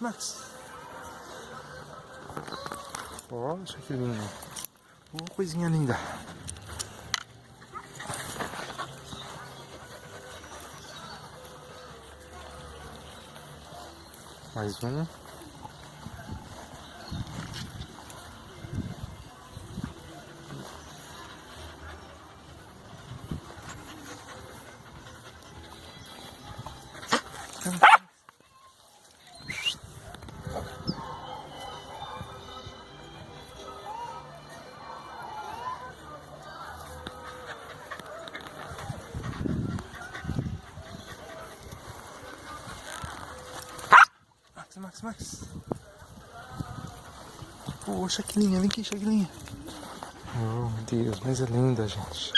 Max. Poxa, que lindo. Oh, coisinha linda. Mais um. Max. Poxa, Shaquilinha, vem aqui, Shaquilinha. Oh, meu Deus, mas é linda, gente.